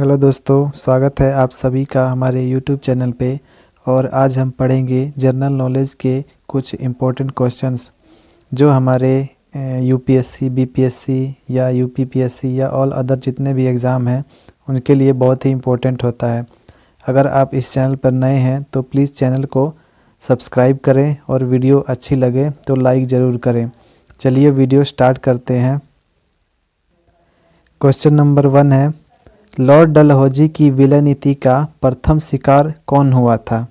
Hello दोस्तों, स्वागत है आप सभी का हमारे यूट्यूब चैनल पे। और आज हम पढ़ेंगे जनरल नॉलेज के कुछ इम्पोर्टेंट क्वेश्चंस जो हमारे यूपीएससी, बीपीएससी या यूपीपीएससी या ऑल अदर जितने भी एग्ज़ाम हैं उनके लिए बहुत ही इम्पोर्टेंट होता है। अगर आप इस चैनल पर नए हैं तो प्लीज़ चैनल को सब्सक्राइब करें और वीडियो अच्छी लगे तो लाइक ज़रूर करें। चलिए वीडियो स्टार्ट करते हैं। क्वेश्चन नंबर 1 है, लॉर्ड डलहौजी की विलय नीति का प्रथम शिकार कौन हुआ था?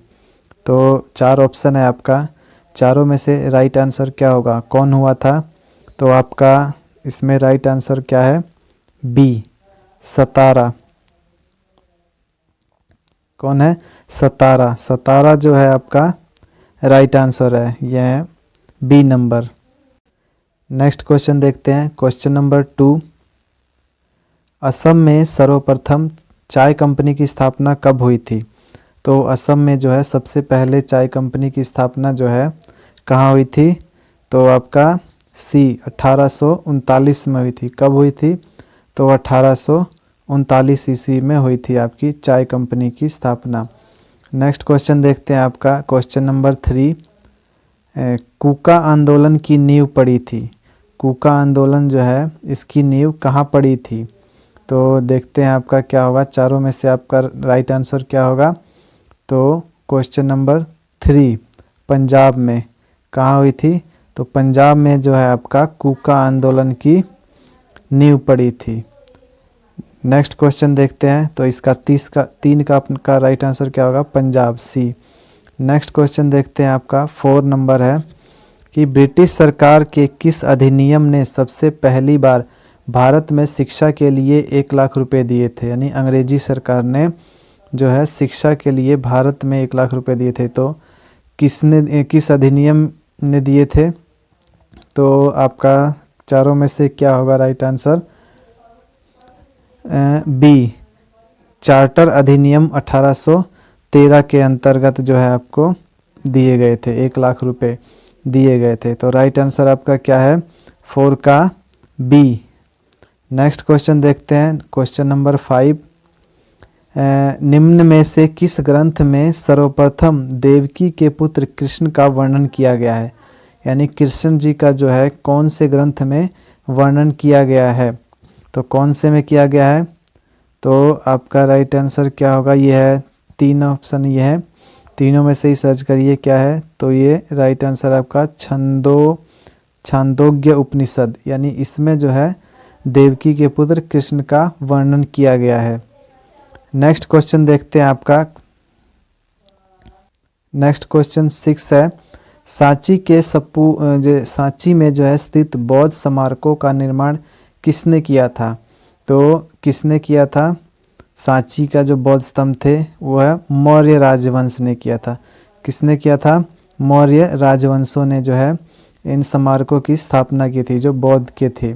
तो 4 ऑप्शन है आपका, चारों में से राइट आंसर क्या होगा, कौन हुआ था? तो आपका इसमें राइट आंसर क्या है? बी, सतारा। कौन है? सतारा। सतारा जो है आपका राइट आंसर है, यह है बी नंबर। नेक्स्ट क्वेश्चन देखते हैं, क्वेश्चन नंबर 2। असम में सर्वप्रथम चाय कंपनी की स्थापना कब हुई थी? तो असम में जो है सबसे पहले चाय कंपनी की स्थापना जो है कहाँ हुई थी? तो आपका सी, 1839 में हुई थी। कब हुई थी? तो 1839 ईस्वी में हुई थी आपकी चाय कंपनी की स्थापना। नेक्स्ट क्वेश्चन देखते हैं आपका, क्वेश्चन नंबर 3। कूका आंदोलन की नींव पड़ी थी। कूका आंदोलन जो है इसकी नींव कहाँ पड़ी थी? तो देखते हैं आपका क्या होगा, चारों में से आपका राइट आंसर क्या होगा? तो क्वेश्चन नंबर 3, पंजाब में। कहाँ हुई थी? तो पंजाब में जो है आपका कूका आंदोलन की नींव पड़ी थी। नेक्स्ट क्वेश्चन देखते हैं, तो इसका 3 का आपका राइट आंसर क्या होगा? पंजाब, सी। नेक्स्ट क्वेश्चन देखते हैं आपका 4 नंबर है कि ब्रिटिश सरकार के किस अधिनियम ने सबसे पहली बार भारत में शिक्षा के लिए 1 लाख रुपए दिए थे? यानी अंग्रेजी सरकार ने जो है शिक्षा के लिए भारत में 1 लाख रुपए दिए थे। तो किस अधिनियम ने दिए थे? तो आपका चारों में से क्या होगा राइट आंसर? बी, चार्टर अधिनियम 1813 के अंतर्गत जो है आपको दिए गए थे, 1 लाख रुपए दिए गए थे। तो राइट आंसर आपका क्या है? 4 का बी। नेक्स्ट क्वेश्चन देखते हैं, क्वेश्चन नंबर 5। निम्न में से किस ग्रंथ में सर्वप्रथम देवकी के पुत्र कृष्ण का वर्णन किया गया है? यानी कृष्ण जी का जो है कौन से ग्रंथ में वर्णन किया गया है? तो कौन से में किया गया है? तो आपका राइट आंसर क्या होगा? ये है 3 ऑप्शन, ये है, तीनों में से ही सर्च करिए क्या है। तो ये राइट आंसर आपका छांदोग्य उपनिषद, यानी इसमें जो है देवकी के पुत्र कृष्ण का वर्णन किया गया है। नेक्स्ट क्वेश्चन देखते हैं आपका, नेक्स्ट क्वेश्चन 6 है, सांची में जो है स्थित बौद्ध स्मारकों का निर्माण किसने किया था? तो किसने किया था? सांची का जो बौद्ध स्तंभ थे वो है मौर्य राजवंश ने किया था। किसने किया था? मौर्य राजवंशों ने जो है इन स्मारकों की स्थापना की थी जो बौद्ध के थे।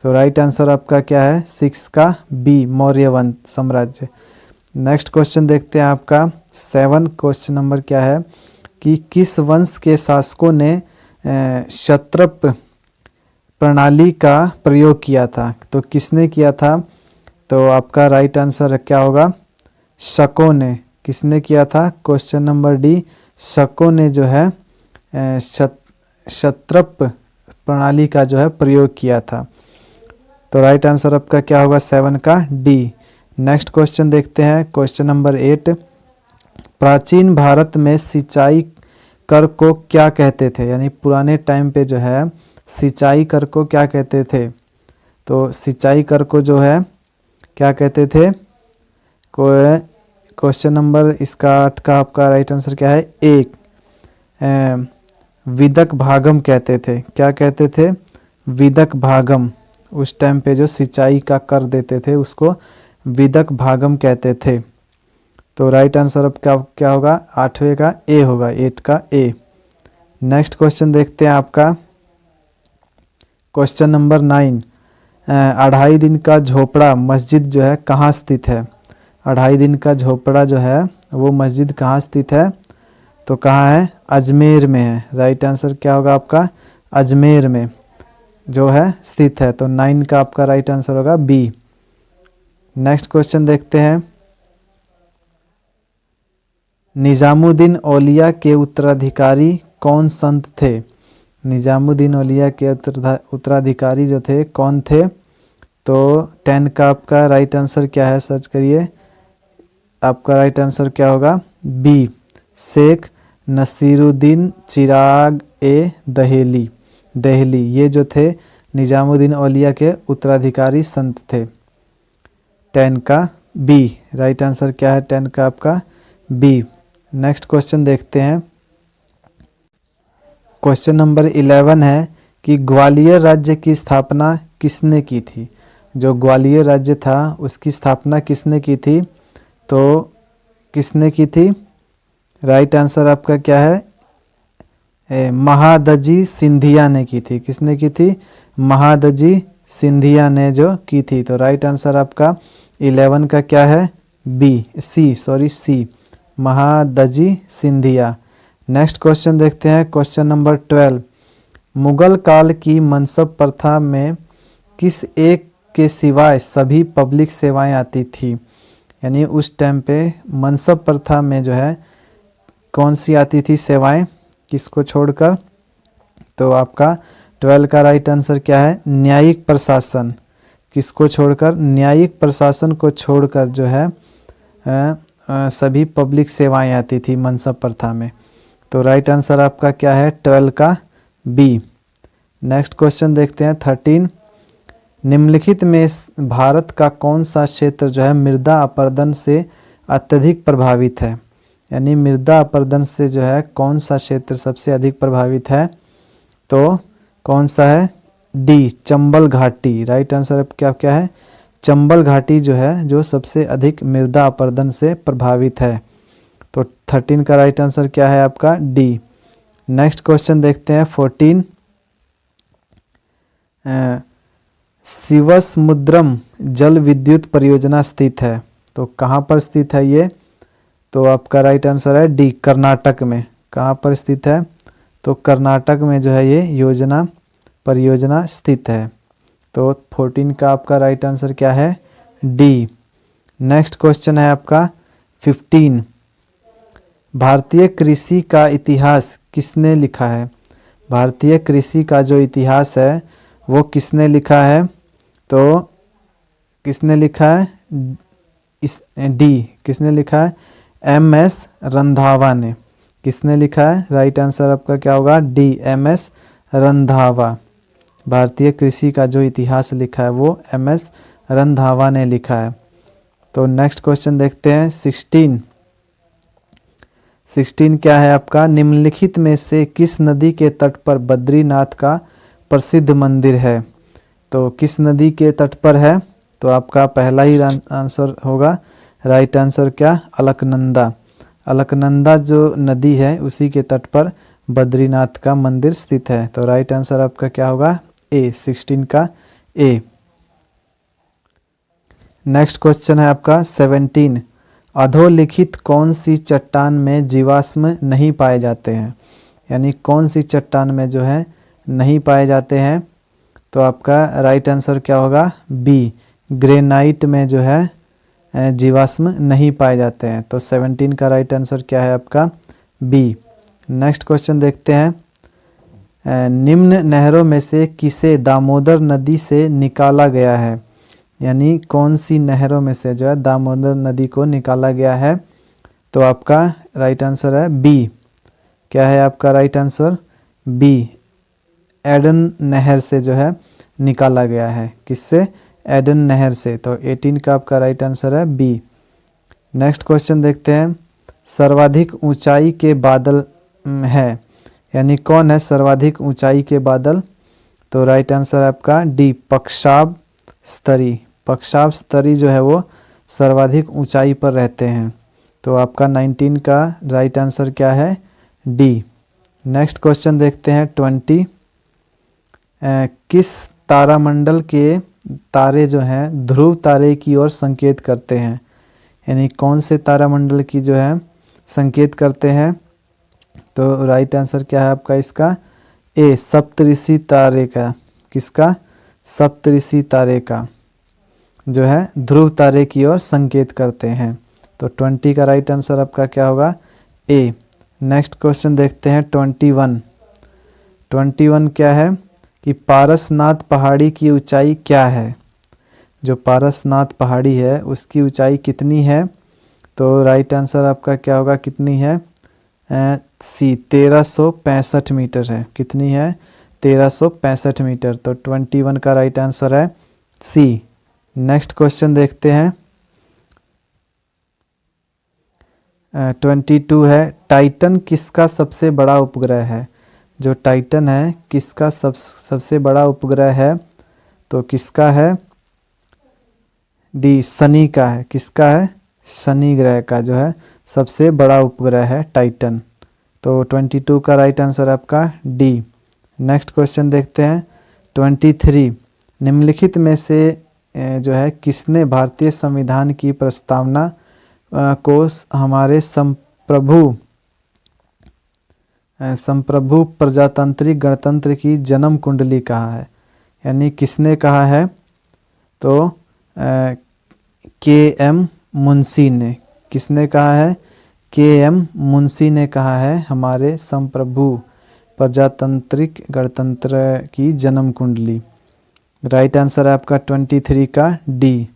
तो राइट आंसर आपका क्या है? 6 का बी, मौर्य वंश साम्राज्य। नेक्स्ट क्वेश्चन देखते हैं आपका 7, क्वेश्चन नंबर क्या है कि किस वंश के शासकों ने क्षत्रप प्रणाली का प्रयोग किया था? तो किसने किया था? तो आपका राइट आंसर क्या होगा? शकों ने। किसने किया था? क्वेश्चन नंबर डी, शकों ने जो है क्षत्रप प्रणाली का जो है प्रयोग किया था। तो राइट आंसर आपका क्या होगा? 7 का डी। नेक्स्ट क्वेश्चन देखते हैं, क्वेश्चन नंबर 8। प्राचीन भारत में सिंचाई कर को क्या कहते थे? यानी पुराने टाइम पे जो है सिंचाई कर को क्या कहते थे? तो सिंचाई कर को जो है क्या कहते थे? क्वेश्चन नंबर इसका 8 का आपका राइट आंसर क्या है? 1, विदक भागम कहते थे। क्या कहते थे? विदक भागम। उस टाइम पे जो सिंचाई का कर देते थे उसको विदक भागम कहते थे। तो राइट आंसर अब क्या होगा? 8वें का ए होगा, 8 का ए। नेक्स्ट क्वेश्चन देखते हैं आपका, क्वेश्चन नंबर 9। 2.5 दिन का झोपड़ा मस्जिद जो है कहाँ स्थित है? 2.5 दिन का झोपड़ा जो है वो मस्जिद कहाँ स्थित है? तो कहाँ है? अजमेर में है। राइट आंसर क्या होगा आपका? अजमेर में जो है स्थित है। तो 9 का आपका राइट आंसर होगा बी। नेक्स्ट क्वेश्चन देखते हैं, निजामुद्दीन औलिया के उत्तराधिकारी कौन संत थे? निजामुद्दीन औलिया के उत्तराधिकारी जो थे कौन थे? तो 10 का आपका राइट आंसर क्या है, सर्च करिए। आपका राइट आंसर क्या होगा? बी, शेख नसीरुद्दीन चिराग ए दहली। दहली ये जो थे निजामुद्दीन औलिया के उत्तराधिकारी संत थे। 10 का बी राइट आंसर क्या है? 10 का आपका बी। नेक्स्ट क्वेश्चन देखते हैं, क्वेश्चन नंबर 11 है कि ग्वालियर राज्य की स्थापना किसने की थी? जो ग्वालियर राज्य था उसकी स्थापना किसने की थी? तो किसने की थी? राइट आंसर आपका क्या है? महादजी सिंधिया ने की थी। किसने की थी? महादजी सिंधिया ने जो की थी। तो राइट आंसर आपका 11 का क्या है? बी, सी, महादजी सिंधिया। नेक्स्ट क्वेश्चन देखते हैं, क्वेश्चन नंबर 12, मुगल काल की मनसब प्रथा में किस एक के सिवाय सभी पब्लिक सेवाएं आती थी? यानी उस टाइम पे मनसब प्रथा में जो है कौन सी आती थी सेवाएं, किसको छोड़कर? तो आपका 12 का राइट आंसर क्या है? न्यायिक प्रशासन। किसको छोड़कर? न्यायिक प्रशासन को छोड़कर जो है सभी पब्लिक सेवाएं आती थी मनसब प्रथा में। तो राइट आंसर आपका क्या है? 12 का बी। नेक्स्ट क्वेश्चन देखते हैं 13, निम्नलिखित में भारत का कौन सा क्षेत्र जो है मृदा अपरदन से अत्यधिक प्रभावित है? यानी मृदा अपरदन से जो है कौन सा क्षेत्र सबसे अधिक प्रभावित है? तो कौन सा है? डी, चंबल घाटी। राइट आंसर अब क्या क्या है? चंबल घाटी जो है जो सबसे अधिक मृदा अपरदन से प्रभावित है। तो 13 का राइट आंसर क्या है आपका? डी। नेक्स्ट क्वेश्चन देखते हैं 14, शिवसमुद्रम जल विद्युत परियोजना स्थित है। तो कहाँ पर स्थित है ये? तो आपका राइट आंसर है डी, कर्नाटक में। कहाँ पर स्थित है? तो कर्नाटक में जो है ये परियोजना स्थित है। तो 14 का आपका राइट आंसर क्या है? डी। नेक्स्ट क्वेश्चन है आपका 15, भारतीय कृषि का इतिहास किसने लिखा है? भारतीय कृषि का जो इतिहास है वो किसने लिखा है? तो किसने लिखा है? इस डी, किसने लिखा है? MS रंधावा ने। किसने लिखा है? राइट आंसर आपका क्या होगा? D, MS Randhawa. भारतीय कृषि का जो इतिहास लिखा है वो MS रंधावा ने लिखा है। तो नेक्स्ट क्वेश्चन देखते हैं 16 क्या है आपका? निम्नलिखित में से किस नदी के तट पर बद्रीनाथ का प्रसिद्ध मंदिर है? तो किस नदी के तट पर है? तो आपका पहला ही आंसर होगा राइट आंसर क्या? अलकनंदा। अलकनंदा जो नदी है उसी के तट पर बद्रीनाथ का मंदिर स्थित है। तो राइट आंसर आपका क्या होगा? ए, 16 का ए। नेक्स्ट क्वेश्चन है आपका 17, अधोलिखित कौन सी चट्टान में जीवाश्म नहीं पाए जाते हैं? यानी कौन सी चट्टान में जो है नहीं पाए जाते हैं? तो आपका राइट आंसर क्या होगा? बी, ग्रेनाइट में जो है जीवाश्म नहीं पाए जाते हैं। तो 17 का राइट आंसर क्या है आपका? बी। नेक्स्ट क्वेश्चन देखते हैं, निम्न नहरों में से किसे दामोदर नदी से निकाला गया है? यानी कौन सी नहरों में से जो है दामोदर नदी को निकाला गया है? तो आपका राइट आंसर है बी। क्या है आपका राइट आंसर? बी, एडन नहर से जो है निकाला गया है। किससे? एडन नहर से। तो 18 का आपका राइट आंसर है बी। नेक्स्ट क्वेश्चन देखते हैं, सर्वाधिक ऊंचाई के बादल है, यानी कौन है सर्वाधिक ऊंचाई के बादल? तो राइट आंसर आपका डी, पक्षाब स्तरी। पक्षाब स्तरी जो है वो सर्वाधिक ऊंचाई पर रहते हैं। तो आपका 19 का राइट आंसर क्या है? डी। नेक्स्ट क्वेश्चन देखते हैं 20, किस तारामंडल के तारे जो हैं ध्रुव तारे की ओर संकेत करते हैं? यानी कौन से तारामंडल की जो है संकेत करते हैं? तो राइट आंसर क्या है आपका इसका? ए, सप्तऋषि तारे का। किसका? सप्तऋषि तारे का। जो है ध्रुव तारे की ओर संकेत करते हैं। तो 20 का राइट आंसर आपका क्या होगा? ए। नेक्स्ट क्वेश्चन देखते हैं 21। 21 क्या है कि पारसनाथ पहाड़ी की ऊंचाई क्या है? जो पारसनाथ पहाड़ी है उसकी ऊंचाई कितनी है? तो राइट आंसर आपका क्या होगा? कितनी है? सी 1365 मीटर है। कितनी है? 1365 मीटर। तो 21 का राइट आंसर है सी। नेक्स्ट क्वेश्चन देखते हैं 22 है, टाइटन किसका सबसे बड़ा उपग्रह है? जो टाइटन है किसका सबसे बड़ा उपग्रह है? तो किसका है? डी, शनि का है। किसका है? शनि ग्रह का जो है सबसे बड़ा उपग्रह है टाइटन। तो 22 का राइट आंसर आपका डी। नेक्स्ट क्वेश्चन देखते हैं 23। निम्नलिखित में से जो है किसने भारतीय संविधान की प्रस्तावना को हमारे संप्रभु प्रजातांत्रिक गणतंत्र की जन्म कुंडली कहा है? यानी किसने कहा है? तो के.एम. मुंशी ने। किसने कहा है? के.एम. मुंशी ने कहा है हमारे संप्रभु प्रजातांत्रिक गणतंत्र की जन्म कुंडली। राइट आंसर है आपका 23 का डी।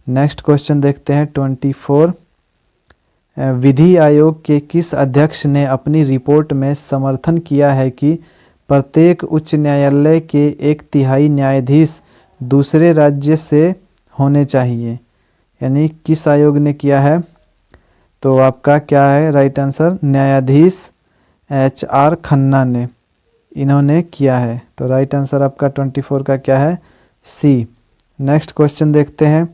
नेक्स्ट क्वेश्चन देखते हैं 24। विधि आयोग के किस अध्यक्ष ने अपनी रिपोर्ट में समर्थन किया है कि प्रत्येक उच्च न्यायालय के 1/3 न्यायाधीश दूसरे राज्य से होने चाहिए? यानी किस आयोग ने किया है? तो आपका क्या है राइट आंसर? न्यायाधीश HR खन्ना ने, इन्होंने किया है। तो राइट आंसर आपका 24 का क्या है? सी। नेक्स्ट क्वेश्चन देखते हैं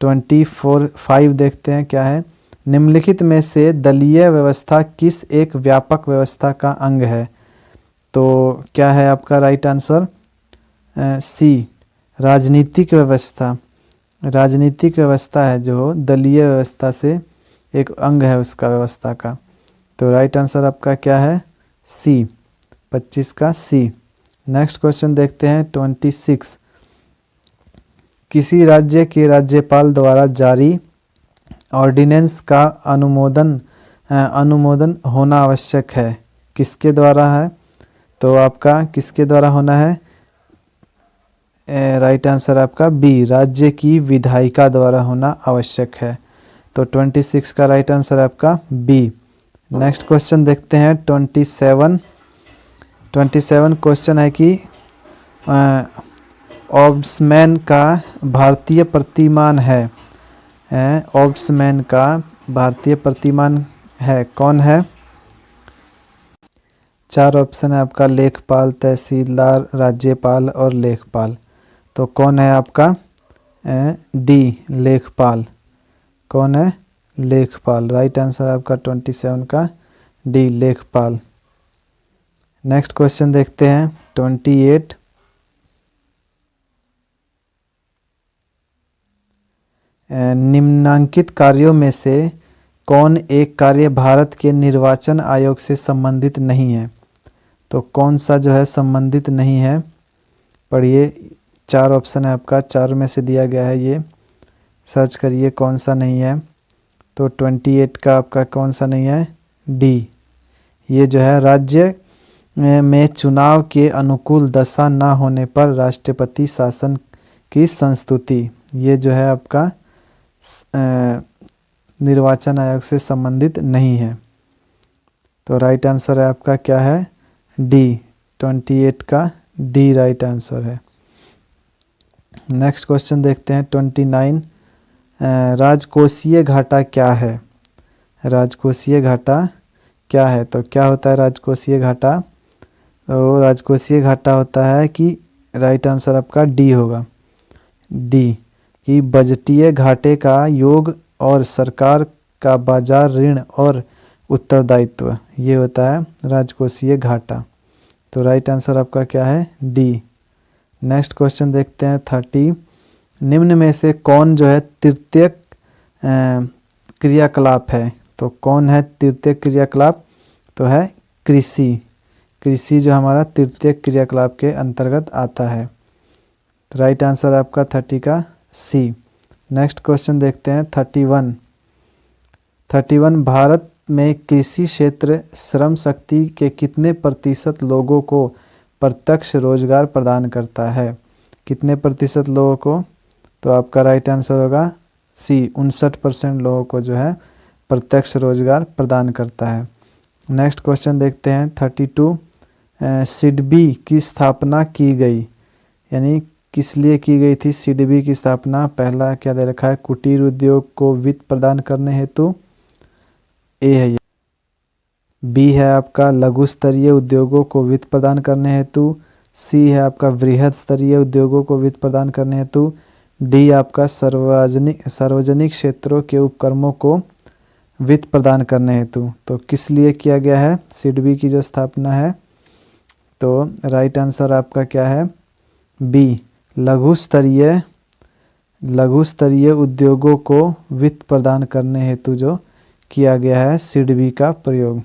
5 देखते हैं क्या है। निम्नलिखित में से दलीय व्यवस्था किस एक व्यापक व्यवस्था का अंग है? तो क्या है आपका राइट आंसर? सी, राजनीतिक व्यवस्था। राजनीतिक व्यवस्था है जो दलीय व्यवस्था से एक अंग है उसका व्यवस्था का। तो राइट आंसर आपका क्या है? सी, 25 का सी। नेक्स्ट क्वेश्चन देखते हैं 26। किसी राज्य के राज्यपाल द्वारा जारी ऑर्डिनेंस का अनुमोदन होना आवश्यक है? किसके द्वारा है? तो आपका किसके द्वारा होना है? राइट आंसर आपका बी, राज्य की विधायिका द्वारा होना आवश्यक है। तो 26 का राइट आंसर आपका बी। नेक्स्ट क्वेश्चन देखते हैं 27। 27 क्वेश्चन है कि ऑब्समैन का भारतीय प्रतिमान है। ऑब्समैन का भारतीय प्रतिमान है, कौन है? 4 ऑप्शन है आपका, लेखपाल, तहसीलदार, राज्यपाल और लेखपाल। तो कौन है आपका? डी, लेखपाल। कौन है? लेखपाल। राइट आंसर आपका 27 का डी, लेखपाल। नेक्स्ट क्वेश्चन देखते हैं 28। निम्नांकित कार्यों में से कौन एक कार्य भारत के निर्वाचन आयोग से संबंधित नहीं है? तो कौन सा जो है संबंधित नहीं है? पढ़िए, 4 ऑप्शन है आपका, 4 में से दिया गया है, ये सर्च करिए कौन सा नहीं है। तो 28 का आपका कौन सा नहीं है? डी, ये जो है राज्य में चुनाव के अनुकूल दशा न होने पर राष्ट्रपति शासन की संस्तुति, ये जो है आपका निर्वाचन आयोग से संबंधित नहीं है। तो राइट आंसर है आपका क्या है? डी, 28 का डी राइट आंसर है। नेक्स्ट क्वेश्चन देखते हैं 29। राजकोषीय घाटा क्या है? राजकोषीय घाटा क्या है? तो क्या होता है राजकोषीय घाटा? तो राजकोषीय घाटा होता है कि राइट आंसर आपका डी होगा, डी, कि बजटीय घाटे का योग और सरकार का बाजार ऋण और उत्तरदायित्व, ये होता है राजकोषीय घाटा। तो राइट आंसर आपका क्या है? डी। नेक्स्ट क्वेश्चन देखते हैं 30। निम्न में से कौन जो है तृतीय क्रियाकलाप है? तो कौन है तृतीय क्रियाकलाप? तो है कृषि। कृषि जो हमारा तृतीय क्रियाकलाप के अंतर्गत आता है। तो राइट आंसर आपका 30 का सी। नेक्स्ट क्वेश्चन देखते हैं 31 भारत में कृषि क्षेत्र श्रम शक्ति के कितने प्रतिशत लोगों को प्रत्यक्ष रोजगार प्रदान करता है? कितने प्रतिशत लोगों को? तो आपका राइट आंसर होगा सी, 59% लोगों को जो है प्रत्यक्ष रोजगार प्रदान करता है। नेक्स्ट क्वेश्चन देखते हैं 32 सिडबी की स्थापना की गई, यानी किस लिए की गई थी सिडबी की स्थापना? पहला क्या दे रखा है, कुटीर उद्योग को वित्त प्रदान करने हेतु, ए है ये। बी है आपका लघु स्तरीय उद्योगों को वित्त प्रदान करने हेतु, सी है आपका वृहद स्तरीय उद्योगों को वित्त प्रदान करने हेतु, डी आपका सार्वजनिक क्षेत्रों के उपक्रमों को वित्त प्रदान करने हेतु। तो किस लिए किया गया है सिडबी की जो स्थापना है? तो राइट आंसर आपका क्या है, बी, लघु स्तरीय उद्योगों को वित्त प्रदान करने हेतु जो किया गया है सिडबी का प्रयोग,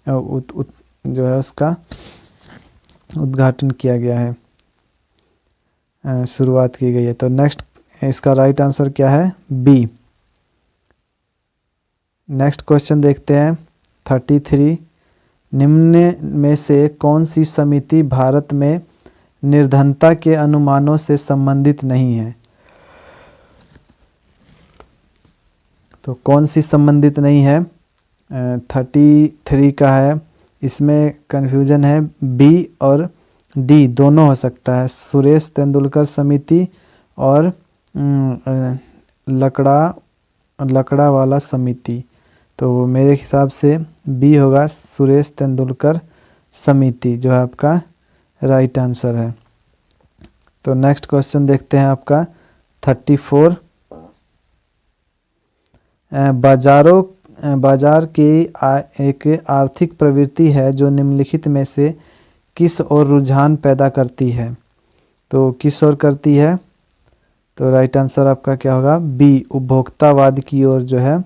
जो है उसका उद्घाटन किया गया है, शुरुआत की गई है। तो नेक्स्ट इसका राइट आंसर क्या है, बी। नेक्स्ट क्वेश्चन देखते हैं 33 निम्न में से कौन सी समिति भारत में निर्धनता के अनुमानों से संबंधित नहीं है? तो कौन सी संबंधित नहीं है? 33 का है, इसमें कन्फ्यूजन है, बी और डी दोनों हो सकता है, सुरेश तेंदुलकर समिति और लकड़ा वाला समिति। तो मेरे हिसाब से बी होगा, सुरेश तेंदुलकर समिति, जो है आपका राइट आंसर है। तो नेक्स्ट क्वेश्चन देखते हैं आपका 34 बाजार की एक आर्थिक प्रवृत्ति है जो निम्नलिखित में से किस ओर रुझान पैदा करती है? तो किस ओर करती है? तो राइट आंसर आपका क्या होगा, बी, उपभोक्तावाद की ओर जो है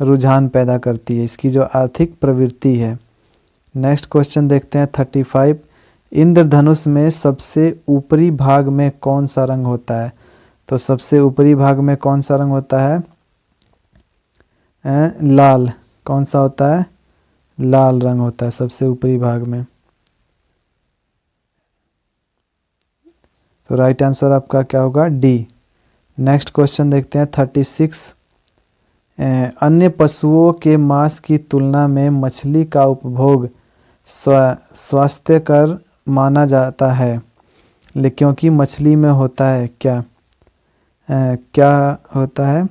रुझान पैदा करती है, इसकी जो आर्थिक प्रवृत्ति है। नेक्स्ट क्वेश्चन देखते हैं 35 इंद्रधनुष में सबसे ऊपरी भाग में कौन सा रंग होता है? तो सबसे ऊपरी भाग में कौन सा रंग होता है? लाल। कौन सा होता है? लाल रंग होता है सबसे ऊपरी भाग में। तो राइट आंसर आपका क्या होगा, डी। नेक्स्ट क्वेश्चन देखते हैं 36 अन्य पशुओं के मांस की तुलना में मछली का उपभोग स्वास्थ्यकर माना जाता है, क्योंकि मछली में होता है क्या? क्या होता है?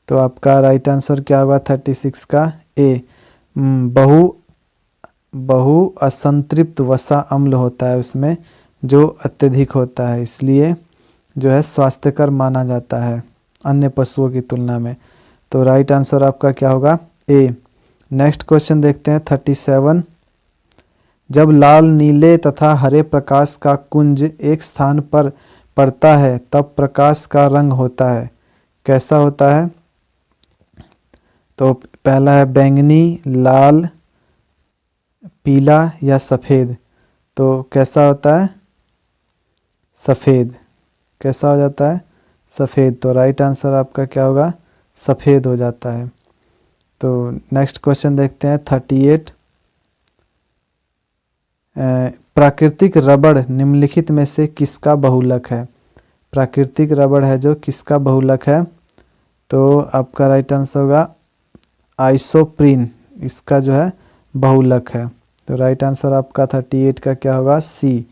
तो आपका राइट आंसर क्या होगा 36 का, ए, बहु असंतृप्त वसा अम्ल होता है उसमें जो अत्यधिक होता है, इसलिए जो है स्वास्थ्यकर माना जाता है अन्य पशुओं की तुलना में। तो राइट आंसर आपका क्या होगा, ए। नेक्स्ट क्वेश्चन देखते हैं 37 जब लाल, नीले तथा हरे प्रकाश का कुंज एक स्थान पर पड़ता है तब प्रकाश का रंग होता है, कैसा होता है? तो पहला है बैंगनी, लाल, पीला या सफ़ेद। तो कैसा होता है? सफ़ेद। कैसा हो जाता है? सफ़ेद। तो राइट आंसर आपका क्या होगा, सफ़ेद हो जाता है। तो नेक्स्ट क्वेश्चन देखते हैं 38 प्राकृतिक रबड़ निम्नलिखित में से किसका बहुलक है? प्राकृतिक रबड़ है जो किसका बहुलक है? तो आपका राइट आंसर होगा आइसोप्रीन, इसका जो है बहुलक है। तो राइट आंसर आपका 38 का क्या होगा, सी,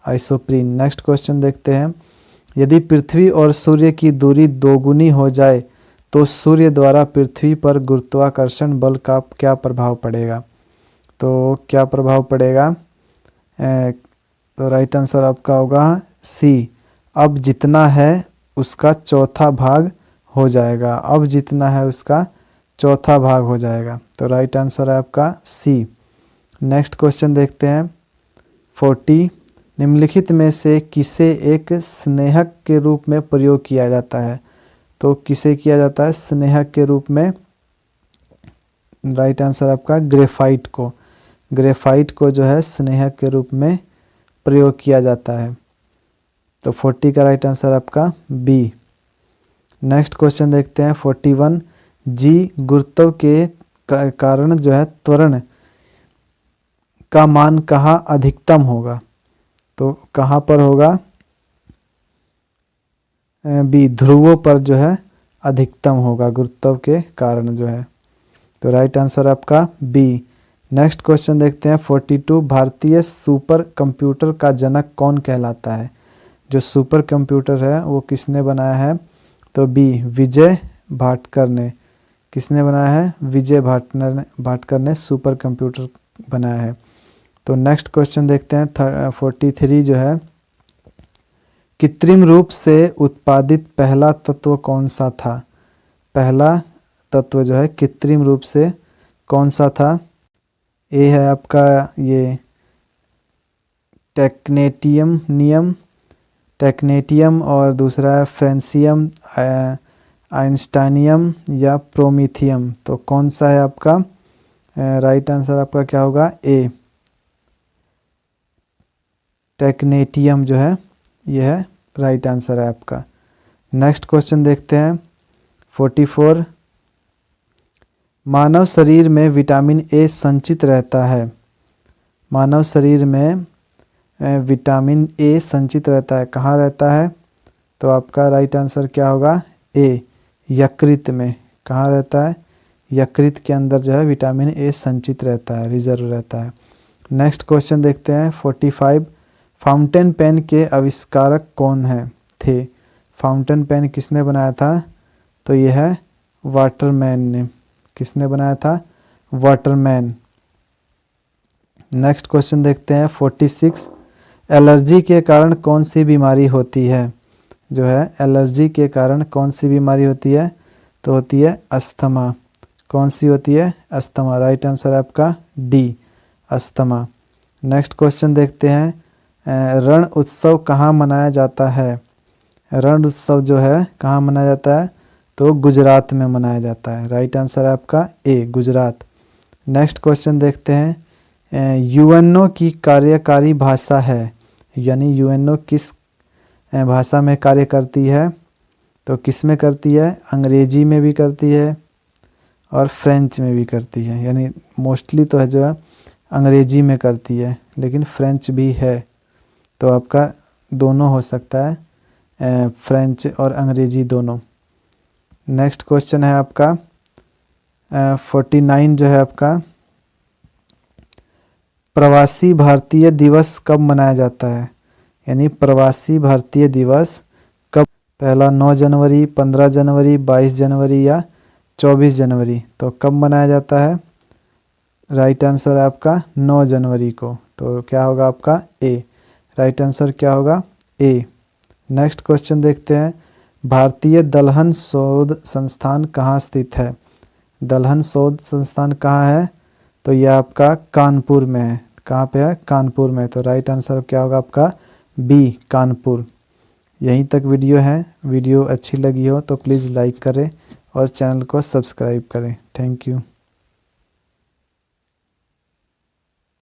आइसोप्रीन। नेक्स्ट क्वेश्चन देखते हैं यदि पृथ्वी और सूर्य की दूरी दोगुनी हो जाए तो सूर्य द्वारा पृथ्वी पर गुरुत्वाकर्षण बल का क्या प्रभाव पड़ेगा? तो क्या प्रभाव पड़ेगा? तो राइट आंसर आपका होगा सी, अब जितना है उसका चौथा भाग हो जाएगा। अब जितना है उसका चौथा भाग हो जाएगा। तो राइट आंसर है आपका सी। नेक्स्ट क्वेश्चन देखते हैं 40 निम्नलिखित में से किसे एक स्नेहक के रूप में प्रयोग किया जाता है? तो किसे किया जाता है स्नेहक के रूप में? राइट आंसर आपका ग्रेफाइट को। ग्रेफाइट को जो है स्नेहक के रूप में प्रयोग किया जाता है। तो 40 का राइट आंसर आपका बी। नेक्स्ट क्वेश्चन देखते हैं 41 जी गुरुत्व के कारण जो है त्वरण का मान कहाँ अधिकतम होगा? तो कहाँ पर होगा? बी ध्रुवों पर जो है अधिकतम होगा गुरुत्व के कारण जो है। तो राइट आंसर आपका बी। नेक्स्ट क्वेश्चन देखते हैं 42 भारतीय सुपर कंप्यूटर का जनक कौन कहलाता है? जो सुपर कंप्यूटर है वो किसने बनाया है? तो बी विजय भाटकर ने। किसने बनाया है? विजय भाटकर ने सुपर कंप्यूटर बनाया है। तो नेक्स्ट क्वेश्चन देखते हैं 43 जो है कृत्रिम रूप से उत्पादित पहला तत्व कौन सा था? पहला तत्व जो है कृत्रिम रूप से कौन सा था? ए है आपका ये टेक्नेटियम और दूसरा है फ्रेंसियम, आइंस्टाइनियम या प्रोमीथियम। तो कौन सा है आपका? राइट आंसर आपका क्या होगा? ए टेक्नेटियम जो है यह है राइट आंसर है आपका। नेक्स्ट क्वेश्चन देखते हैं 44 मानव शरीर में विटामिन ए संचित रहता है। मानव शरीर में विटामिन ए संचित रहता है, कहाँ रहता है? तो आपका राइट आंसर क्या होगा? ए यकृत में। कहाँ रहता है? यकृत के अंदर जो है विटामिन ए संचित रहता है, रिजर्व रहता है। नेक्स्ट क्वेश्चन देखते हैं 45 फाउंटेन पेन के आविष्कारक कौन थे? फाउंटेन पेन किसने बनाया था? तो यह है वाटरमैन ने। किसने बनाया था? वाटरमैन। नेक्स्ट क्वेश्चन देखते हैं 46 एलर्जी के कारण कौन सी बीमारी होती है? जो है एलर्जी के कारण कौन सी बीमारी होती है? तो होती है अस्थमा। कौन सी होती है? अस्थमा। राइट आंसर आपका डी अस्थमा। नेक्स्ट क्वेश्चन देखते हैं रण उत्सव कहाँ मनाया जाता है? रण उत्सव जो है कहाँ मनाया जाता है? तो गुजरात में मनाया जाता है। राइट आंसर है आपका ए गुजरात। नेक्स्ट क्वेश्चन देखते हैं यूएनओ की कार्यकारी भाषा है, यानी यूएनओ किस भाषा में कार्य करती है? तो किस में करती है? अंग्रेजी में भी करती है और फ्रेंच में भी करती है, यानी मोस्टली तो है जो है अंग्रेजी में करती है, लेकिन फ्रेंच भी है। तो आपका दोनों हो सकता है, फ्रेंच और अंग्रेजी दोनों। नेक्स्ट क्वेश्चन है आपका 49 जो है आपका प्रवासी भारतीय दिवस कब मनाया जाता है? यानी प्रवासी भारतीय दिवस कब? पहला 9 जनवरी, 15 जनवरी, 22 जनवरी या 24 जनवरी। तो कब मनाया जाता है? राइट आंसर है आपका 9 जनवरी को। तो क्या होगा आपका ए। राइट आंसर क्या होगा? ए। नेक्स्ट क्वेश्चन देखते हैं भारतीय दलहन शोध संस्थान कहाँ स्थित है? दलहन शोध संस्थान कहाँ है? तो यह आपका कानपुर में है। कहाँ पे है? कानपुर में। तो राइट आंसर क्या होगा आपका? बी कानपुर। यहीं तक वीडियो है। वीडियो अच्छी लगी हो तो प्लीज़ लाइक करें और चैनल को सब्सक्राइब करें। Thank you.